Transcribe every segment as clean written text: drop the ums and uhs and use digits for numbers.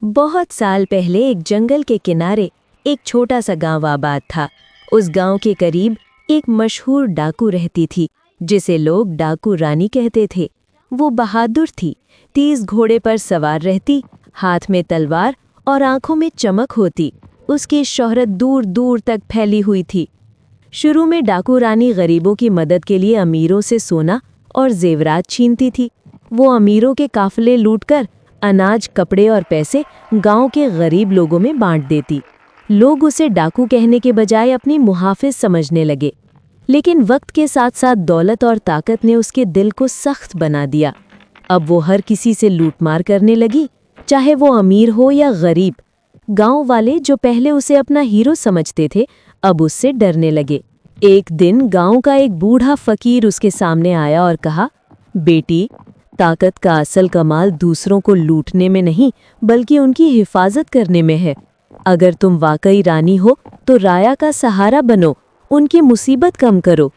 बहुत साल पहले एक जंगल के किनारे एक छोटा सा गांव आबाद था। उस गांव के करीब एक मशहूर डाकू रहती थी, जिसे लोग डाकू रानी कहते थे। वो बहादुर थी, तेज घोड़े पर सवार रहती, हाथ में तलवार और आंखों में चमक होती। उसकी शोहरत दूर दूर तक फैली हुई थी। शुरू में डाकू रानी गरीबों की मदद के लिए अमीरों से सोना और जेवरात छीनती थी। वो अमीरों के काफिले लूटकर अनाज, कपड़े और पैसे गांव के गरीब लोगों में बांट देती। लोग उसे डाकू कहने के बजाय अपनी मुहाफिज समझने लगे। लेकिन वक्त के साथ साथ दौलत और ताकत ने उसके दिल को सख्त बना दिया। अब वो हर किसी से लूटमार करने लगी, चाहे वो अमीर हो या गरीब। गांव वाले जो पहले उसे अपना हीरो समझते थे, अब उससे डरने लगे। एक दिन गांव का एक बूढ़ा फकीर उसके सामने आया और कहा, बेटी, ताकत का असल कमाल दूसरों को लूटने में नहीं, बल्कि उनकी हिफाजत करने में है। अगर तुम वाकई रानी हो तो राया का सहारा बनो, उनकी मुसीबत कम करो।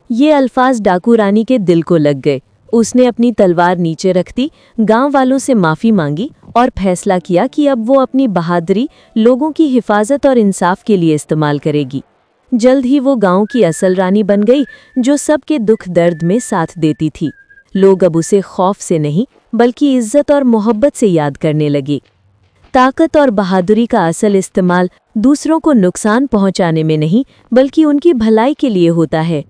ये अल्फाज डाकू रानी के दिल को लग गए। उसने अपनी तलवार नीचे रख दी, गांव वालों से माफ़ी मांगी और फैसला किया कि अब वो अपनी बहादुरी लोगों की हिफाजत और इंसाफ के लिए इस्तेमाल करेगी। जल्द ही वो गांव की असल रानी बन गई, जो सबके दुख दर्द में साथ देती थी। लोग अब उसे खौफ से नहीं, बल्कि इज्जत और मोहब्बत से याद करने लगे। ताकत और बहादुरी का असल इस्तेमाल दूसरों को नुकसान पहुंचाने में नहीं, बल्कि उनकी भलाई के लिए होता है।